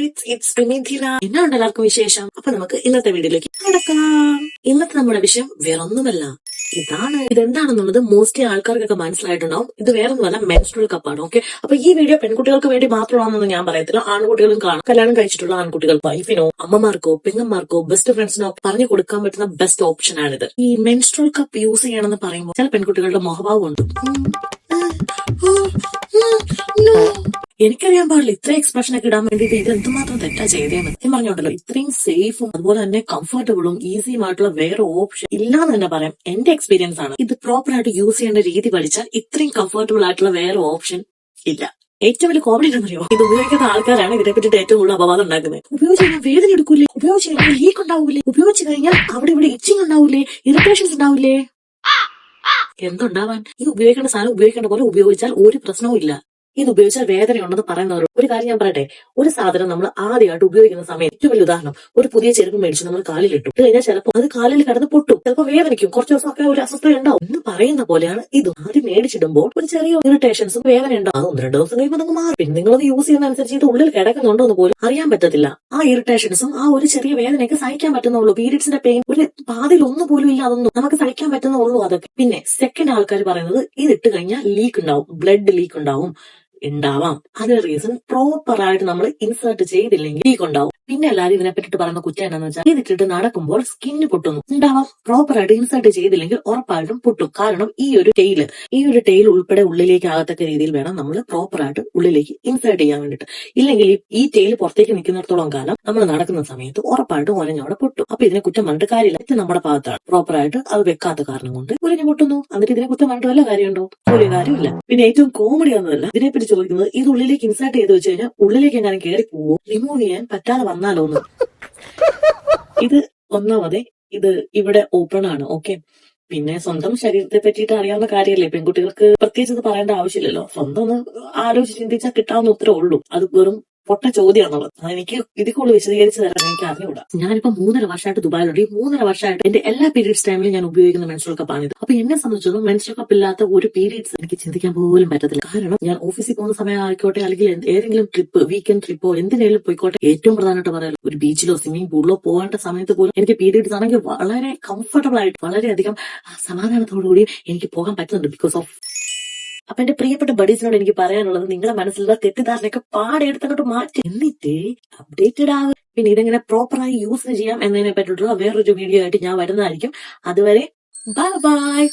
It's പ്രിമിഥില. എന്നാണ് എല്ലാവർക്കും വിശേഷം? അപ്പൊ നമുക്ക് ഇന്നത്തെ വീഡിയോയിലേക്ക് കിടക്കാം. ഇന്നത്തെ നമ്മുടെ വിഷയം വേറൊന്നുമല്ല, ഇതെന്താണെന്നുള്ളത് മോസ്റ്റ്ലി ആൾക്കാർക്കൊക്കെ മനസ്സിലായിട്ടുണ്ടാവും. ഇത് വേറൊന്നുമല്ല, മെൻസ്ട്രുവൽ കപ്പാണ്. ഓക്കെ, അപ്പൊ ഈ വീഡിയോ പെൺകുട്ടികൾക്ക് വേണ്ടി മാത്രമാണെന്ന് ഞാൻ പറയത്തില്ല, ആൺകുട്ടികളും കാണാം. കല്യാണം കഴിച്ചിട്ടുള്ള ആൺകുട്ടികൾ വൈഫിനോ അമ്മമാർക്കോ പെങ്ങന്മാർക്കോ ബെസ്റ്റ് ഫ്രണ്ട്സിനോ പറഞ്ഞു കൊടുക്കാൻ പറ്റുന്ന ബെസ്റ്റ് ഓപ്ഷൻ ആണിത്. ഈ മെൻസ്ട്രുവൽ കപ്പ് യൂസ് ചെയ്യണമെന്ന് പറയുമ്പോൾ ചില പെൺകുട്ടികളുടെ മുഖഭാവം ഉണ്ട്. എനിക്കറിയാൻ പാടില്ല ഇത്ര എക്സ്പ്രഷൻ ഒക്കെ ഇടാൻ വേണ്ടിയിട്ട് ഇത് എന്തുമാത്രം തെറ്റാ ചെയ്തേന്ന്. ഞാൻ പറഞ്ഞോണ്ടല്ലോ, ഇത്രയും സേഫും അതുപോലെ തന്നെ കംഫർട്ടബിളും ഈസിയുമായിട്ടുള്ള വേറെ ഓപ്ഷൻ ഇല്ലാന്ന് തന്നെ പറയാം. എന്റെ എക്സ്പീരിയൻസ് ആണ്. ഇത് പ്രോപ്പർ ആയിട്ട് യൂസ് ചെയ്യേണ്ട രീതി പഠിച്ചാൽ ഇത്രയും കംഫർട്ടബിൾ ആയിട്ടുള്ള വേറെ ഓപ്ഷൻ ഇല്ല. ഏറ്റവും വലിയ കോമഡി എന്നറിയോ, ഇത് ഉപയോഗിക്കുന്ന ആൾക്കാരാണ് ഇതിനെ പറ്റിയിട്ട് ഏറ്റവും കൂടുതൽ അപവാദം ഉണ്ടാക്കുന്നത്. ഉപയോഗിച്ച് കഴിഞ്ഞാൽ വേദന എടുക്കൂലേ, ഉപയോഗിച്ച് കഴിഞ്ഞാൽ ലീക്ക് ഉണ്ടാവൂലേ, ഉപയോഗിച്ച് കഴിഞ്ഞാൽ അവിടെ ഇവിടെ ഇച്ചിങ് ഉണ്ടാവൂലേ, ഇറിറ്റേഷൻസ് ഉണ്ടാവൂലേ. എന്തുണ്ടാവാൻ? ഈ ഉപയോഗിക്കേണ്ട സാധനം ഉപയോഗിക്കേണ്ട പോലെ ഉപയോഗിച്ചാൽ ഒരു പ്രശ്നവും ഇല്ല. ഇത് ഉപയോഗിച്ചാൽ വേദനയുണ്ടെന്ന് പറയുന്നവർ ഒരു കാര്യം ഞാൻ പറയട്ടെ, ഒരു സാധനം നമ്മൾ ആദ്യമായിട്ട് ഉപയോഗിക്കുന്ന സമയം, ഏറ്റവും വലിയ ഉദാഹരണം, ഒരു പുതിയ ചെരുപ്പ് മേടിച്ച് നമ്മൾ കാലിലിട്ടു കഴിഞ്ഞാൽ ചിലപ്പോൾ അത് കാലിൽ കിടന്ന് പൊട്ടും, ചിലപ്പോൾ വേദനിക്കും, കുറച്ച് ദിവസമൊക്കെ ഒരു അസ്വസ്ഥത ഉണ്ടാവും എന്ന് പറയുന്ന പോലെയാണ് ഇത്. ആദ്യം മേടിച്ചിടുമ്പോൾ ഒരു ചെറിയ ഇറിറ്റേഷൻസും വേദന ഉണ്ടാവും. അത് 1-2 ദിവസം കഴിയുമ്പോൾ നിങ്ങൾ മാറും. പിന്നെ നിങ്ങളത് യൂസ് ചെയ്യുന്ന അനുസരിച്ച് ഇത് ഉള്ളിൽ കിടക്കുന്നുണ്ടോ എന്ന് പോലും അറിയാൻ പറ്റത്തില്ല. ആ ഇറിറ്റേഷൻസും ആ ഒരു ചെറിയ വേദനയൊക്കെ സഹിക്കാൻ പറ്റുന്നുള്ളൂ. പീരീഡ്സിന്റെ പെയിൻ ഒരു പാതിൽ ഒന്നും പോലും ഇല്ല, അതൊന്നും നമുക്ക് സഹിക്കാൻ പറ്റുന്നുള്ളൂ അതൊക്കെ. പിന്നെ സെക്കൻഡ് ആൾക്കാർ പറയുന്നത് ഇത് ഇട്ട് കഴിഞ്ഞാൽ ലീക്ക് ഉണ്ടാവും, ബ്ലഡ് ലീക്ക് ഉണ്ടാവാം. അതിന് റീസൺ പ്രോപ്പർ ആയിട്ട് നമ്മൾ ഇൻസേർട്ട് ചെയ്തില്ലെങ്കിൽ ലീക്ക് ഉണ്ടാവും. പിന്നെ എല്ലാവരും ഇതിനെ പറ്റിട്ട് പറയുന്ന കുറ്റം എന്താണെന്ന് വെച്ചാൽ, ഇതിട്ടിട്ട് നടക്കുമ്പോൾ സ്കിന്ന് പൊട്ടുന്നു. ഉണ്ടാവാം, പ്രോപ്പർ ആയിട്ട് ഇൻസേർട്ട് ചെയ്തില്ലെങ്കിൽ ഉറപ്പായിട്ടും പൊട്ടും. കാരണം ഈ ഒരു ടെയിൽ ഉൾപ്പെടെ ഉള്ളിലേക്ക് ആകത്തക്ക രീതിയിൽ വേണം നമ്മൾ പ്രോപ്പർ ആയിട്ട് ഉള്ളിലേക്ക് ഇൻസേർട്ട് ചെയ്യാൻ വേണ്ടിട്ട്. ഇല്ലെങ്കിൽ ഈ ടെയിൽ പുറത്തേക്ക് നിൽക്കുന്നിടത്തോളം കാലം നമ്മൾ നടക്കുന്ന സമയത്ത് ഉറപ്പായിട്ടും ഒരഞ്ഞവിടെ പൊട്ടും. അപ്പൊ ഇതിനെ കുറ്റം പറഞ്ഞിട്ട് കാര്യമില്ല, ഇത് നമ്മുടെ ഭാഗത്താണ്. പ്രോപ്പർ ആയിട്ട് അത് വെക്കാത്ത കാരണം കൊണ്ട് ഒരഞ്ഞു പൊട്ടുന്നു. എന്നിട്ട് ഇതിനെ കുറ്റം പറഞ്ഞിട്ട് വല്ല കാര്യമുണ്ടോ? ഒരു കാര്യമില്ല. പിന്നെ ഏറ്റവും കോമഡി ഒന്നുമല്ല ഇതിനെപ്പറ്റി ചോദിക്കുന്നത്, ഇത് ഉള്ളിലേക്ക് ഇൻസേർട്ട് ചെയ്ത് വെച്ച് കഴിഞ്ഞാൽ ഉള്ളിലേക്ക് എങ്ങനെ കയറി പോവോ, റിമൂവ് ചെയ്യാൻ പറ്റാതെ വന്നാലോന്ന്. ഇത് ഒന്നാമതെ ഇത് ഇവിടെ ഓപ്പൺ ആണ്. ഓക്കെ, പിന്നെ സ്വന്തം ശരീരത്തെ പറ്റിയിട്ട് അറിയാവുന്ന കാര്യമല്ലേ, പെൺകുട്ടികൾക്ക് പ്രത്യേകിച്ച് ഇത് പറയേണ്ട ആവശ്യമില്ലല്ലോ. സ്വന്തം ഒന്ന് ആലോചിച്ച് ചിന്തിച്ചാൽ കിട്ടാവുന്ന ഉത്തരവേ ഉള്ളൂ. അത് വെറും പൊട്ട ചോദ്യമാണുള്ളത്. എനിക്ക് ഇതിക്കുള്ള വിശദീകരിച്ച് തരാൻ എനിക്ക് അറിഞ്ഞുകൂടാ. ഞാനിപ്പോ 3.5 വർഷമായിട്ട് ദുബായിലുണ്ട്. ഈ 3.5 വർഷമായിട്ട് എന്റെ എല്ലാ പീരീഡ്സ് ടൈമിലും ഞാൻ ഉപയോഗിക്കുന്ന മെൻസ്ട്രുവൽ കപ്പാണിത്. അപ്പൊ എന്നെ സംബന്ധിച്ചതും മെൻസ്ട്രുവൽ കപ്പ് ഇല്ലാത്ത ഒരു പീരീഡ്സ് എനിക്ക് ചിന്തിക്കാൻ പോലും പറ്റത്തില്ല. കാരണം ഞാൻ ഓഫീസിൽ പോകുന്ന സമയം ആയിക്കോട്ടെ, അല്ലെങ്കിൽ ഏതെങ്കിലും ട്രിപ്പ്, വീക്കെൻഡ് ട്രിപ്പോ എന്തിനേലും പോയിക്കോട്ടെ, ഏറ്റവും പ്രധാനമായിട്ട് പറയാലോ, ഒരു ബീച്ചിലോ സ്വിമ്മിംഗ് പൂളിലോ പോകേണ്ട സമയത്ത് പോലും എനിക്ക് പീരീഡ്സ് ആണെങ്കിൽ വളരെ കംഫർട്ടബിൾ ആയിട്ട് വളരെയധികം സമാധാനത്തോടുകൂടി എനിക്ക് പോകാൻ പറ്റുന്നുണ്ട് ബിക്കോസ് ഓഫ്. അപ്പൊ എന്റെ പ്രിയപ്പെട്ട ബഡീസിനോട് എനിക്ക് പറയാനുള്ളത്, നിങ്ങളുടെ മനസ്സിലുള്ള തെറ്റിദ്ധാരണയൊക്കെ പാടെടുത്തങ്ങോട്ട് മാറ്റി, എന്നിട്ട് അപ്ഡേറ്റഡ് ആകും. പിന്നെ ഇതെങ്ങനെ പ്രോപ്പറായി യൂസ് ചെയ്യാം എന്നതിനെ പറ്റിയിട്ടുള്ള വേറൊരു വീഡിയോ ആയിട്ട് ഞാൻ വരുന്നതായിരിക്കും. അതുവരെ ബൈ ബൈ.